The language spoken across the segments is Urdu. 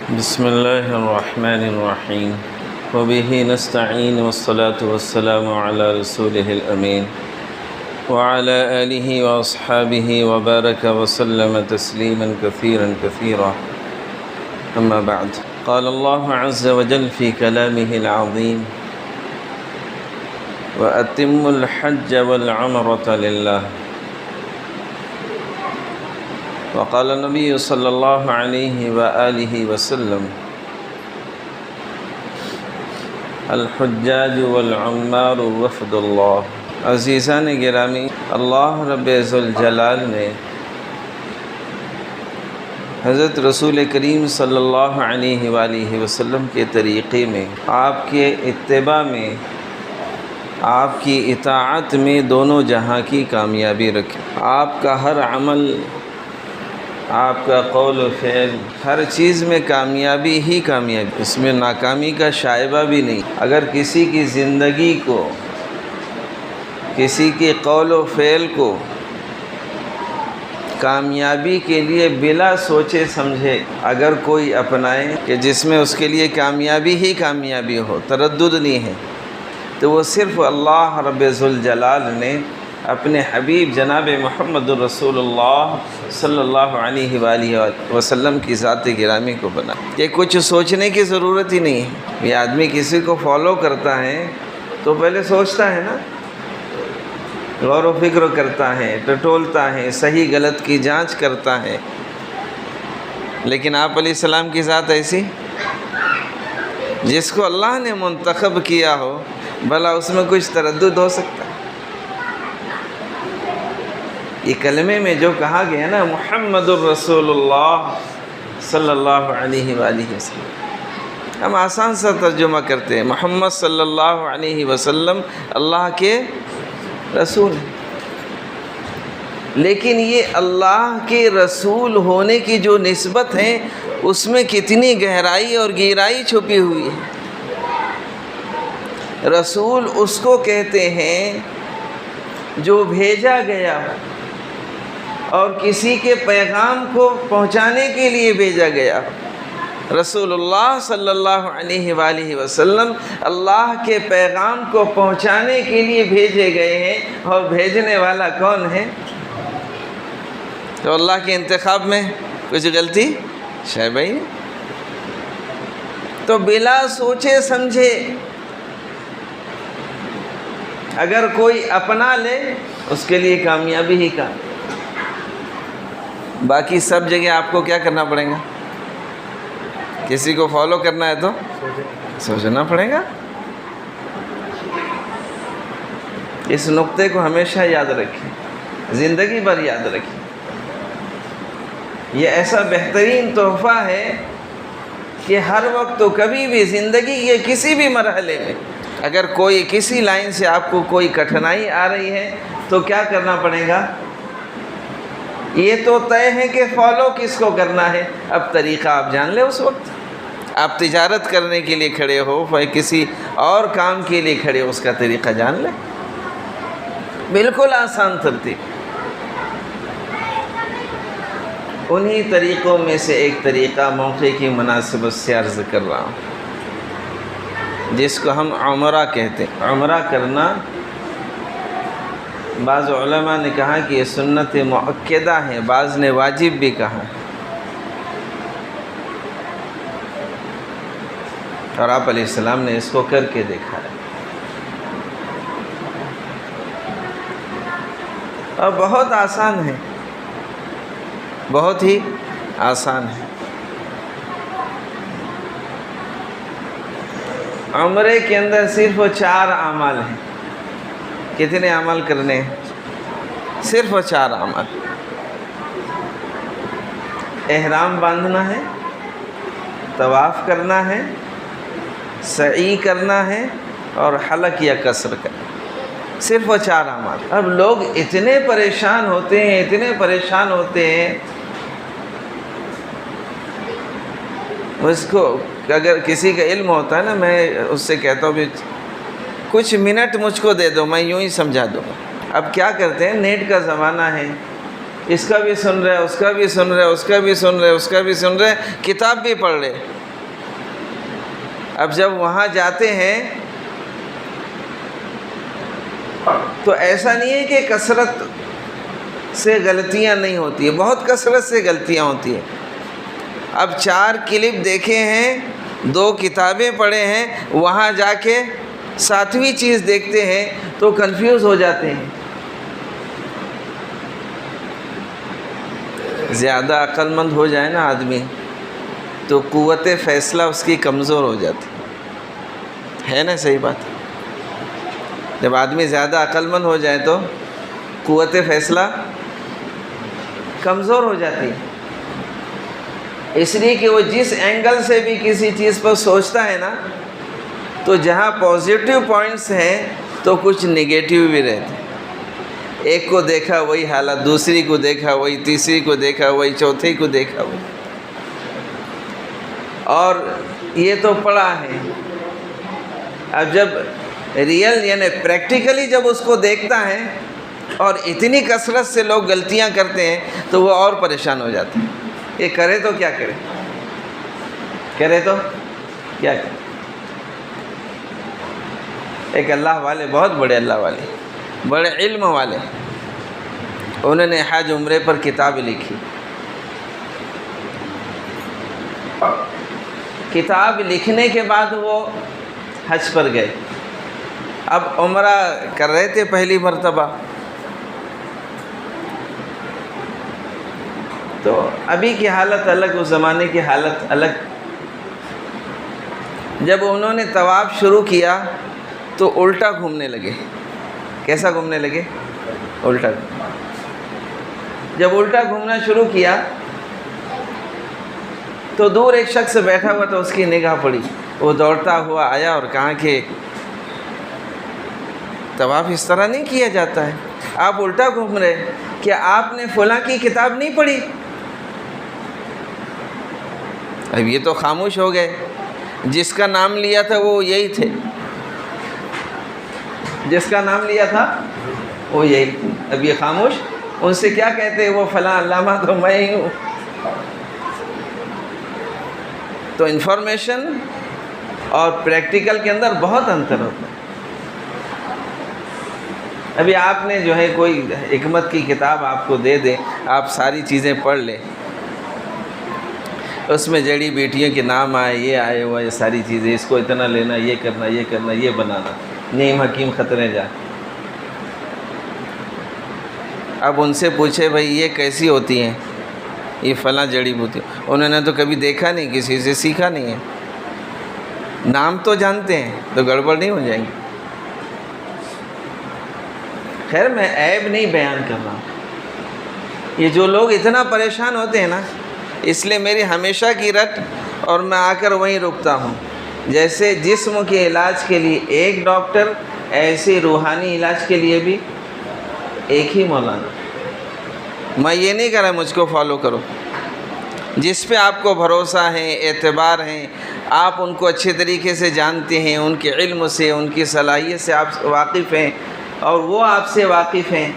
بسم الله الرحمن الرحيم وبه نستعين والصلاة والسلام على رسوله الأمين وعلى آله وأصحابه وبارك وسلم تسليما كثيرا أما بعد قال الله عز وجل في كلامه العظيم وأتموا الحج والعمرة لله وقال النبي صلی اللہ علیہ وآلہ وسلم الحجاج والعمار وفد اللہ۔ عزیزان گرامی، اللہ رب ذوالجلال نے حضرت رسول کریم صلی اللہ علیہ وآلہ وسلم کے طریقے میں، آپ کے اتباع میں، آپ کی اطاعت میں دونوں جہاں کی کامیابی رکھی۔ آپ کا ہر عمل، آپ کا قول و فعل، ہر چیز میں کامیابی ہی کامیابی، اس میں ناکامی کا شائبہ بھی نہیں۔ اگر کسی کی زندگی کو، کسی کے قول و فعل کو کامیابی کے لیے بلا سوچے سمجھے اگر کوئی اپنائے کہ جس میں اس کے لیے کامیابی ہی کامیابی ہو، تردد نہیں ہے، تو وہ صرف اللہ رب ذوالجلال نے اپنے حبیب جناب محمد الرسول اللہ صلی اللہ علیہ وآلہ وسلم کی ذات گرامی کو بنا۔ یہ کچھ سوچنے کی ضرورت ہی نہیں ہے۔ یہ آدمی کسی کو فالو کرتا ہے تو پہلے سوچتا ہے نا، غور و فکر کرتا ہے، ٹٹولتا ہے، صحیح غلط کی جانچ کرتا ہے۔ لیکن آپ علیہ السلام کی ذات ایسی جس کو اللہ نے منتخب کیا ہو، بھلا اس میں کچھ تردد ہو سکتا ہے؟ یہ کلمے میں جو کہا گیا نا محمد الرسول اللہ صلی اللہ علیہ وآلہ وسلم، ہم آسان سا ترجمہ کرتے ہیں، محمد صلی اللہ علیہ وسلم اللہ کے رسول ہیں۔ لیکن یہ اللہ کے رسول ہونے کی جو نسبت ہے، اس میں کتنی گہرائی اور گہرائی چھپی ہوئی ہے۔ رسول اس کو کہتے ہیں جو بھیجا گیا اور کسی کے پیغام کو پہنچانے کے لیے بھیجا گیا۔ رسول اللہ صلی اللہ علیہ وآلہ وسلم اللہ کے پیغام کو پہنچانے کے لیے بھیجے گئے ہیں، اور بھیجنے والا کون ہے؟ تو اللہ کے انتخاب میں کچھ غلطی شاید بھائی، تو بلا سوچے سمجھے اگر کوئی اپنا لے، اس کے لیے کامیابی ہی کامیابی۔ باقی سب جگہ آپ کو کیا کرنا پڑے گا؟ کسی کو فالو کرنا ہے تو سوچنا پڑے گا۔ اس نقطے کو ہمیشہ یاد رکھیں، زندگی بھر یاد رکھیں۔ یہ ایسا بہترین تحفہ ہے کہ ہر وقت تو کبھی بھی زندگی کے کسی بھی مرحلے میں اگر کوئی کسی لائن سے آپ کو کوئی کٹھنائی آ رہی ہے تو کیا کرنا پڑے گا؟ یہ تو طے ہے کہ فالو کس کو کرنا ہے۔ اب طریقہ آپ جان لیں۔ اس وقت آپ تجارت کرنے کے لیے کھڑے ہو، کسی اور کام کے لیے کھڑے ہو، اس کا طریقہ جان لیں۔ بالکل آسان ترتیب۔ انہی طریقوں میں سے ایک طریقہ موقع کی مناسبت سے عرض کر رہا ہوں، جس کو ہم عمرہ کہتے ہیں۔ عمرہ کرنا، بعض علماء نے کہا کہ یہ سنت مؤکدہ ہے، بعض نے واجب بھی کہا، اور آپ علیہ السلام نے اس کو کر کے دیکھا ہے، اور بہت آسان ہے، بہت ہی آسان ہے۔ عمرے کے اندر صرف 4 اعمال ہیں۔ کتنے عمل کرنے ہیں؟ صرف 4 عمل۔ احرام باندھنا ہے، طواف کرنا ہے، سعی کرنا ہے، اور حلق یا قصر کرنا۔ صرف 4 عمل۔ اب لوگ اتنے پریشان ہوتے ہیں، اتنے پریشان ہوتے ہیں، اس کو اگر کسی کا علم ہوتا ہے نا، میں اس سے کہتا ہوں بھی کچھ منٹ مجھ کو دے دو، میں یوں ہی سمجھا دوں گا۔ اب کیا کرتے ہیں، نیٹ کا زمانہ ہے، اس کا بھی سن رہے، اس کا بھی سن رہے، اس کا بھی سن رہے، اس کا بھی سن رہے، کتاب بھی پڑھ رہے۔ اب جب وہاں جاتے ہیں تو ایسا نہیں ہے کہ کثرت سے غلطیاں نہیں ہوتی ہیں، بہت کثرت سے غلطیاں ہوتی ہیں۔ اب 4 کلپ دیکھے ہیں، 2 کتابیں پڑھے ہیں، وہاں جا کے 7ویں چیز دیکھتے ہیں تو کنفیوز ہو جاتے ہیں۔ زیادہ عقل مند ہو جائے نا آدمی تو قوت فیصلہ اس کی کمزور ہو جاتی ہے نا، صحیح بات۔ جب آدمی زیادہ عقل مند ہو جائے تو قوت فیصلہ کمزور ہو جاتی ہے، اس لیے کہ وہ جس اینگل سے بھی کسی چیز پر سوچتا ہے نا، تو جہاں پازیٹیو پوائنٹس ہیں تو کچھ نگیٹیو بھی رہتے ہیں۔ ایک کو دیکھا وہی حالت، دوسری کو دیکھا وہی، تیسری کو دیکھا وہی، چوتھی کو دیکھا وہی، اور یہ تو پڑھا ہے۔ اب جب ریئل یعنی پریکٹیکلی جب اس کو دیکھتا ہے اور اتنی کثرت سے لوگ غلطیاں کرتے ہیں تو وہ اور پریشان ہو جاتے ہیں۔ یہ کرے تو کیا کرے، کرے تو کیا کرے۔ ایک اللہ والے، بہت بڑے اللہ والے، بڑے علم والے، انہوں نے حج عمرے پر کتاب لکھی۔ کتاب لکھنے کے بعد وہ حج پر گئے۔ اب عمرہ کر رہے تھے پہلی مرتبہ، تو ابھی کی حالت الگ، اس زمانے کی حالت الگ۔ جب انہوں نے طواف شروع کیا تو الٹا گھومنے لگے۔ کیسا گھومنے لگے؟ الٹا۔ جب الٹا گھومنا شروع کیا تو دور ایک شخص بیٹھا ہوا تو اس کی نگاہ پڑی، وہ دوڑتا ہوا آیا اور کہا کہ طواف اس طرح نہیں کیا جاتا ہے، آپ الٹا گھوم رہے، کیا آپ نے فلاں کی کتاب نہیں پڑھی؟ اب یہ تو خاموش ہو گئے، جس کا نام لیا تھا وہ یہی تھے، جس کا نام لیا تھا وہ یہی تھے۔ اب یہ خاموش، ان سے کیا کہتے ہیں، وہ فلاں علامہ تو میں ہی ہوں۔ تو انفارمیشن اور پریکٹیکل کے اندر بہت انتر ہوتا ہے۔ ابھی آپ نے جو ہے کوئی حکمت کی کتاب آپ کو دے دیں، آپ ساری چیزیں پڑھ لیں، اس میں جڑی بیٹیوں کے نام آئے، یہ آئے وہ، یہ ساری چیزیں، اس کو اتنا لینا، یہ کرنا، یہ کرنا، یہ بنانا، نیم حکیم خطرے جا۔ اب ان سے پوچھے بھائی یہ کیسی ہوتی ہیں، یہ فلاں جڑی بوٹی، انہوں نے تو کبھی دیکھا نہیں، کسی سے سیکھا نہیں ہے، نام تو جانتے ہیں، تو گڑبڑ نہیں ہو جائیں گی۔ خیر میں عیب نہیں بیان کر رہا ہوں، یہ جو لوگ اتنا پریشان ہوتے ہیں نا، اس لیے میری ہمیشہ کی رٹ، اور میں آ کر وہیں رکتا ہوں، جیسے جسم کے علاج کے لیے ایک ڈاکٹر، ایسے روحانی علاج کے لیے بھی ایک ہی مولانا۔ میں یہ نہیں کہہ رہا مجھ کو فالو کرو، جس پہ آپ کو بھروسہ ہے، اعتبار ہے، آپ ان کو اچھے طریقے سے جانتے ہیں، ان کے علم سے، ان کی صلاحیت سے آپ واقف ہیں، اور وہ آپ سے واقف ہیں،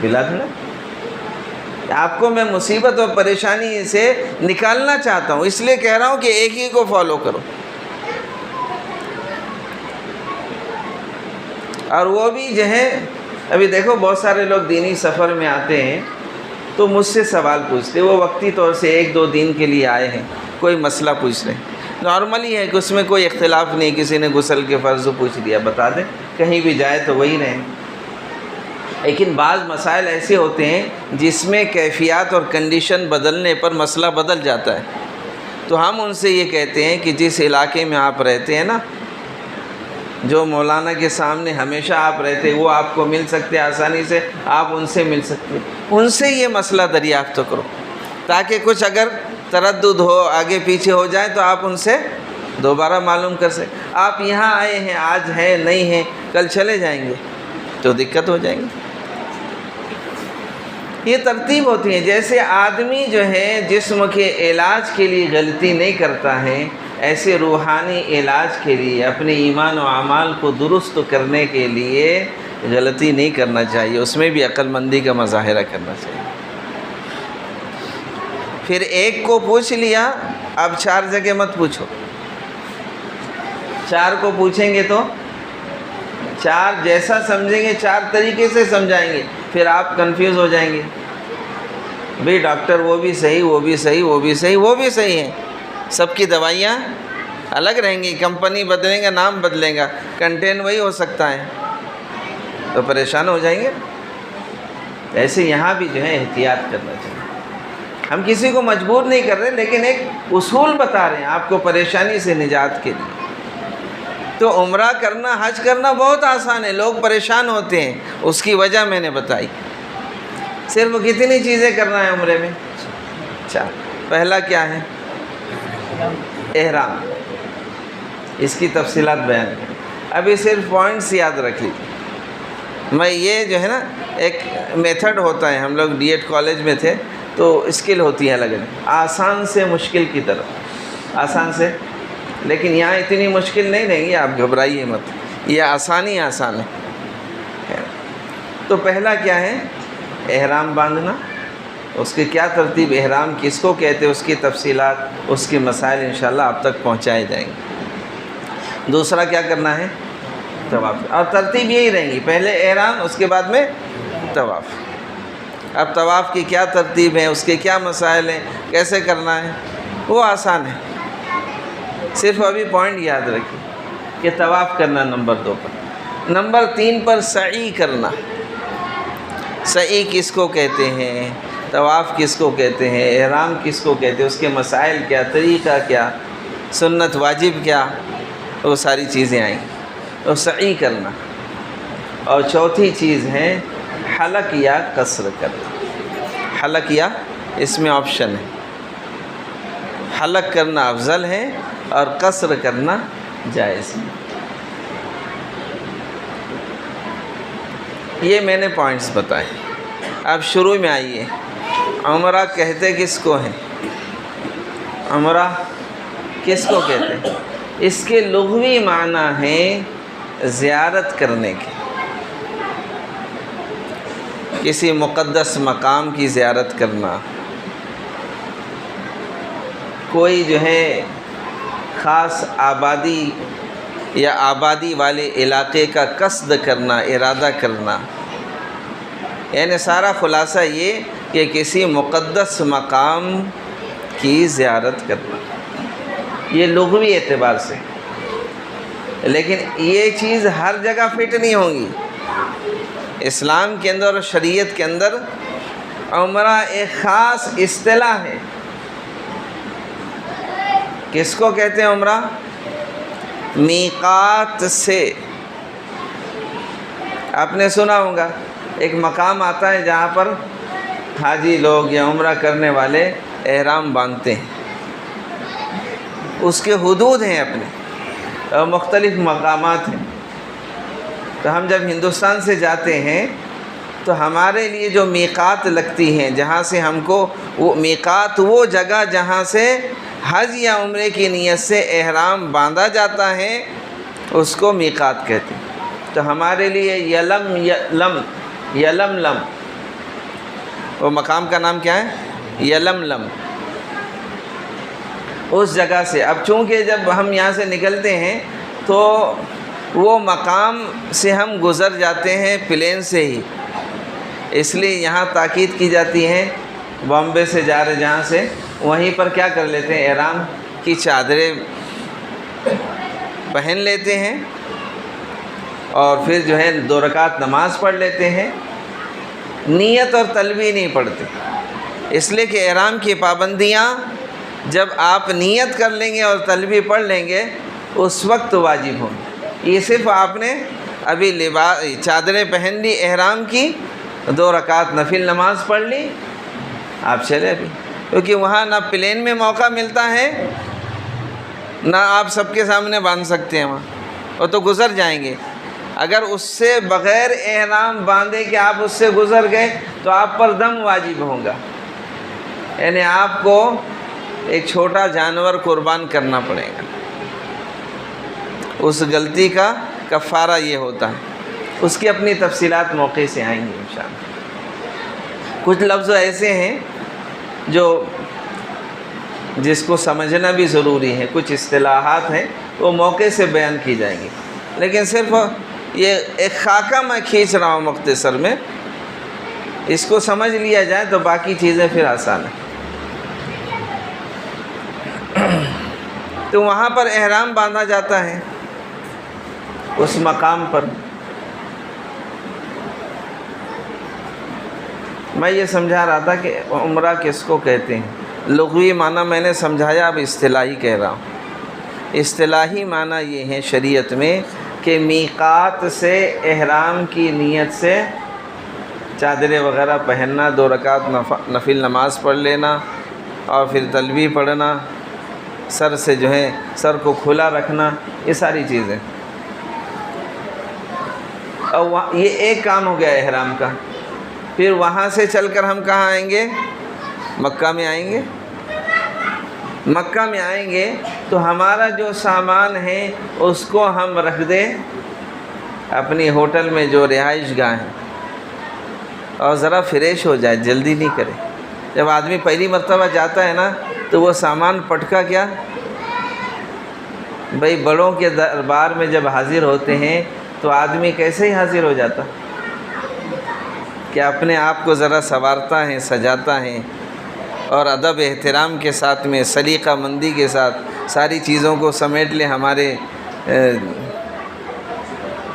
بلا دھڑا آپ کو میں مصیبت اور پریشانی سے نکالنا چاہتا ہوں، اس لیے کہہ رہا ہوں کہ ایک ہی کو فالو کرو۔ اور وہ بھی جو ہے، ابھی دیکھو بہت سارے لوگ دینی سفر میں آتے ہیں تو مجھ سے سوال پوچھتے، وہ وقتی طور سے 1-2 دن کے لیے آئے ہیں، کوئی مسئلہ پوچھ رہے ہیں، نارملی ہے کہ اس میں کوئی اختلاف نہیں، کسی نے غسل کے فرض پوچھ لیا، بتا دیں، کہیں بھی جائے تو وہی رہیں۔ لیکن بعض مسائل ایسے ہوتے ہیں جس میں کیفیات اور کنڈیشن بدلنے پر مسئلہ بدل جاتا ہے، تو ہم ان سے یہ کہتے ہیں کہ جس علاقے میں آپ رہتے ہیں نا، جو مولانا کے سامنے ہمیشہ آپ رہتے، وہ آپ کو مل سکتے آسانی سے، آپ ان سے مل سکتے، ان سے یہ مسئلہ دریافت کرو، تاکہ کچھ اگر تردد ہو، آگے پیچھے ہو جائے تو آپ ان سے دوبارہ معلوم کر سکیں۔ آپ یہاں آئے ہیں، آج ہیں نہیں ہیں، کل چلے جائیں گے تو دقت ہو جائیں گی۔ یہ ترتیب ہوتی ہے، جیسے آدمی جو ہے جسم کے علاج کے لیے غلطی نہیں کرتا ہے، ایسے روحانی علاج کے لیے، اپنے ایمان و اعمال کو درست کرنے کے لیے غلطی نہیں کرنا چاہیے، اس میں بھی عقل مندی کا مظاہرہ کرنا چاہیے۔ پھر ایک کو پوچھ لیا، اب 4 جگہ مت پوچھو، 4 کو پوچھیں گے تو 4 جیسا سمجھیں گے 4 طریقے سے سمجھائیں گے، پھر آپ کنفیوز ہو جائیں گے، بھئی ڈاکٹر وہ بھی صحیح، وہ بھی صحیح، وہ بھی صحیح، وہ بھی صحیح ہیں، سب کی دوائیاں الگ رہیں گی، کمپنی بدلیں گا، نام بدلیں گا، کنٹین وہی ہو سکتا ہے، تو پریشان ہو جائیں گے۔ ایسے یہاں بھی جو ہے احتیاط کرنا چاہیے۔ ہم کسی کو مجبور نہیں کر رہے، لیکن ایک اصول بتا رہے ہیں آپ کو پریشانی سے نجات کے لیے۔ تو عمرہ کرنا، حج کرنا بہت آسان ہے، لوگ پریشان ہوتے ہیں، اس کی وجہ میں نے بتائی۔ صرف کتنی چیزیں کرنا ہے عمرے میں؟ 4۔ پہلا کیا ہے؟ احرام، اس کی تفصیلات بیان کریں، ابھی صرف پوائنٹس یاد رکھ لیجیے۔ میں یہ جو ہے نا ایک میتھڈ ہوتا ہے، ہم لوگ ڈی ایڈ کالج میں تھے تو اسکل ہوتی ہے الگ الگ، آسان سے مشکل کی طرف، آسان سے، لیکن یہاں اتنی مشکل نہیں رہیں گی، آپ گھبرائیے مت، یہ آسان ہے۔ تو پہلا کیا ہے؟ احرام باندھنا، اس کی کیا ترتیب، احرام کس کو کہتے ہیں، اس کی تفصیلات، اس کے مسائل انشاءاللہ آپ تک پہنچائے جائیں گے۔ دوسرا کیا کرنا ہے؟ طواف، اور ترتیب یہی رہیں گی، پہلے احرام، اس کے بعد میں طواف۔ اب طواف کی کیا ترتیب ہے، اس کے کیا مسائل ہیں، کیسے کرنا ہے، وہ آسان ہے، صرف ابھی پوائنٹ یاد رکھیے کہ طواف کرنا نمبر 2 پر۔ نمبر 3 پر سعی کرنا۔ سعی کس کو کہتے ہیں، طواف کس کو کہتے ہیں، احرام کس کو کہتے ہیں، اس کے مسائل کیا، طریقہ کیا، سنت واجب کیا، وہ ساری چیزیں آئیں گی۔ اور سعی کرنا، اور چوتھی چیز ہے حلق یا قصر کرنا۔ حلق یا، اس میں آپشن ہے، حلق کرنا افضل ہے اور قصر کرنا جائز ہے۔ یہ میں نے پوائنٹس بتائے۔ اب شروع میں آئیے، عمرہ کہتے کس کو ہیں؟ عمرہ کس کو کہتے ہیں؟ اس کے لغوی معنی ہیں زیارت کرنے کے، کسی مقدس مقام کی زیارت کرنا، کوئی جو ہے خاص آبادی یا آبادی والے علاقے کا قصد کرنا، ارادہ کرنا، یعنی سارا خلاصہ یہ کہ کسی مقدس مقام کی زیارت کرنا، یہ لغوی اعتبار سے۔ لیکن یہ چیز ہر جگہ فٹ نہیں ہوگی۔ اسلام کے اندر اور شریعت کے اندر عمرہ ایک خاص اصطلاح ہے۔ کس کو کہتے ہیں عمرہ؟ میقات سے، آپ نے سنا ہوگا ایک مقام آتا ہے جہاں پر حاجی لوگ یا عمرہ کرنے والے احرام باندھتے ہیں، اس کے حدود ہیں اپنے، اور مختلف مقامات ہیں۔ تو ہم جب ہندوستان سے جاتے ہیں تو ہمارے لیے جو میقات لگتی ہیں، جہاں سے ہم کو وہ میقات، وہ جگہ جہاں سے حج یا عمرے کی نیت سے احرام باندھا جاتا ہے، اس کو میقات کہتے ہیں۔ تو ہمارے لیے یلملم، وہ مقام کا نام کیا ہے؟ یلملم۔ اس جگہ سے اب چونکہ جب ہم یہاں سے نکلتے ہیں تو وہ مقام سے ہم گزر جاتے ہیں پلین سے ہی، اس لیے یہاں تاکید کی جاتی ہے، بامبے سے جا رہے جہاں سے، وہیں پر کیا کر لیتے ہیں، احرام کی چادریں پہن لیتے ہیں، اور پھر جو ہے 2 رکعت نماز پڑھ لیتے ہیں، نیت اور تلبیہ نہیں پڑھتے، اس لیے کہ احرام کی پابندیاں جب آپ نیت کر لیں گے اور تلبیہ پڑھ لیں گے اس وقت واجب ہوں گے۔ یہ صرف آپ نے ابھی چادریں پہن لی احرام کی، 2 رکعت نفل نماز پڑھ لی، آپ چلے ابھی، کیونکہ وہاں نہ پلین میں موقع ملتا ہے، نہ آپ سب کے سامنے باندھ سکتے ہیں وہاں، وہ تو گزر جائیں گے۔ اگر اس سے بغیر احرام باندھے کہ آپ اس سے گزر گئے تو آپ پر دم واجب ہوگا، یعنی آپ کو ایک چھوٹا جانور قربان کرنا پڑے گا، اس غلطی کا کفارہ یہ ہوتا ہے۔ اس کی اپنی تفصیلات موقع سے آئیں گی انشاءاللہ۔ کچھ لفظ ایسے ہیں جو جس کو سمجھنا بھی ضروری ہے. کچھ اصطلاحات ہیں وہ موقع سے بیان کی جائیں گی، لیکن صرف یہ ایک خاکہ میں کھینچ رہا ہوں مختصر میں، اس کو سمجھ لیا جائے تو باقی چیزیں پھر آسان ہیں. تو وہاں پر احرام باندھا جاتا ہے اس مقام پر. میں یہ سمجھا رہا تھا کہ عمرہ کس کو کہتے ہیں. لغوی معنی میں نے سمجھایا، اب اصطلاحی کہہ رہا ہوں. اصطلاحی معنی یہ ہے شریعت میں کہ میقات سے احرام کی نیت سے چادریں وغیرہ پہننا، 2 رکعت نفل نماز پڑھ لینا، اور پھر تلبیہ پڑھنا، سر سے جو ہے سر کو کھلا رکھنا، یہ ساری چیزیں. اور یہ ایک کام ہو گیا احرام کا. پھر وہاں سے چل کر ہم کہاں آئیں گے؟ مکہ میں آئیں گے. مکہ میں آئیں گے تو ہمارا جو سامان ہے اس کو ہم رکھ دیں اپنی ہوٹل میں جو رہائش گاہ ہے، اور ذرا فریش ہو جائے، جلدی نہیں کرے. جب آدمی پہلی مرتبہ جاتا ہے نا تو وہ سامان پٹکا کیا بھئی، بڑوں کے دربار میں جب حاضر ہوتے ہیں تو آدمی کیسے ہی حاضر ہو جاتا کہ اپنے آپ کو ذرا سنوارتا ہے، سجاتا ہے، اور ادب احترام کے ساتھ میں سلیقہ مندی کے ساتھ ساری چیزوں کو سمیٹ لے. ہمارے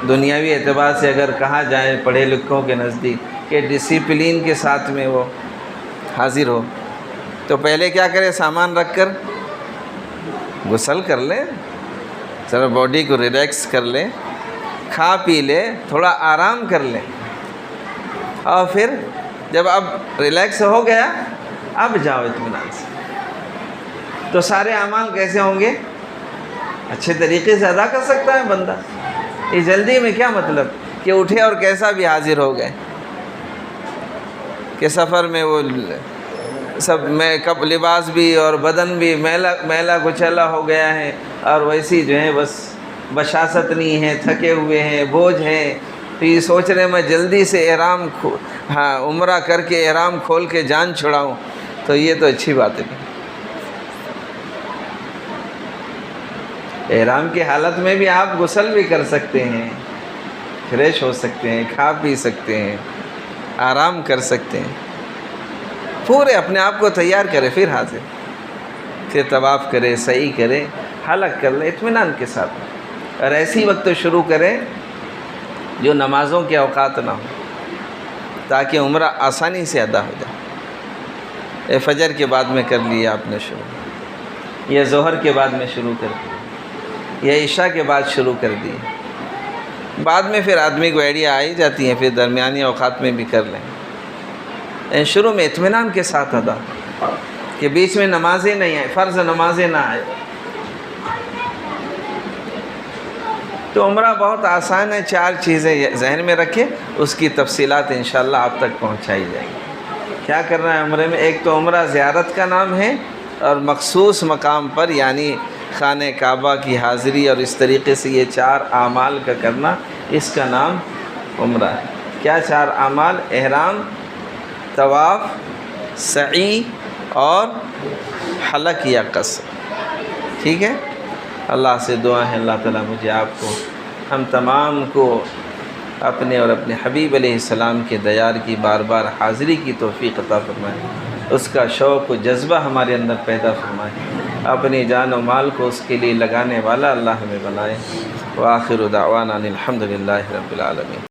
دنیاوی اعتبار سے اگر کہا جائے پڑھے لکھوں کے نزدیک کہ ڈسپلین کے ساتھ میں وہ حاضر ہو، تو پہلے کیا کرے؟ سامان رکھ کر غسل کر لے، ذرا باڈی کو ریلیکس کر لے، کھا پی لے، تھوڑا آرام کر لے، اور پھر جب اب ریلیکس ہو گیا اب جاؤ اطمینان سے. تو سارے اعمال کیسے ہوں گے؟ اچھے طریقے سے ادا کر سکتا ہے بندہ. یہ جلدی میں کیا مطلب کہ اٹھے اور کیسا بھی حاضر ہو گئے، کہ سفر میں وہ سب میک اپ، لباس بھی اور بدن بھی میلا کچیلا ہو گیا ہے، اور ویسی جو ہے بس بشاشت نہیں ہے، تھکے ہوئے ہیں، بوجھ ہیں، تو یہ سوچ رہے میں جلدی سے احرام عمرہ کر کے احرام کھول کے جان چھڑاؤں، تو یہ تو اچھی بات ہے. احرام کی حالت میں بھی آپ غسل بھی کر سکتے ہیں، فریش ہو سکتے ہیں، کھا پی سکتے ہیں، آرام کر سکتے ہیں، پورے اپنے آپ کو تیار کرے، پھر حاضر، پھر طواف کرے، سعی کرے، حلق کر لے اطمینان کے ساتھ. اور ایسی وقت شروع کرے جو نمازوں کے اوقات نہ ہوں، تاکہ عمرہ آسانی سے ادا ہو جائے. فجر کے بعد میں کر لیا آپ نے شروع، یا ظہر کے بعد میں شروع کر دیا، یا عشاء کے بعد شروع کر دی. بعد میں پھر آدمی کو آئیڈیا آئی جاتی ہیں، پھر درمیانی اوقات میں بھی کر لیں. شروع میں اطمینان کے ساتھ ادا، کہ بیچ میں نمازیں نہیں آئیں، فرض نمازیں نہ آئیں. تو عمرہ بہت آسان ہے. 4 چیزیں ذہن میں رکھیں، اس کی تفصیلات انشاءاللہ آپ تک پہنچائی جائیں گی. کیا کرنا ہے عمرے میں؟ ایک تو عمرہ زیارت کا نام ہے، اور مخصوص مقام پر یعنی خانہ کعبہ کی حاضری، اور اس طریقے سے یہ 4 اعمال کا کرنا، اس کا نام عمرہ ہے. کیا 4 اعمال؟ احرام، طواف، سعی اور حلق یا قصر. ٹھیک ہے؟ اللہ سے دعا ہے اللہ تعالیٰ مجھے، آپ کو، ہم تمام کو اپنے اور اپنے حبیب علیہ السلام کے دیار کی بار بار حاضری کی توفیق عطا فرمائے، اس کا شوق و جذبہ ہمارے اندر پیدا فرمائے، اپنی جان و مال کو اس کے لیے لگانے والا اللہ ہمیں بنائے. وآخر دعوانا الحمدللہ رب العالمین.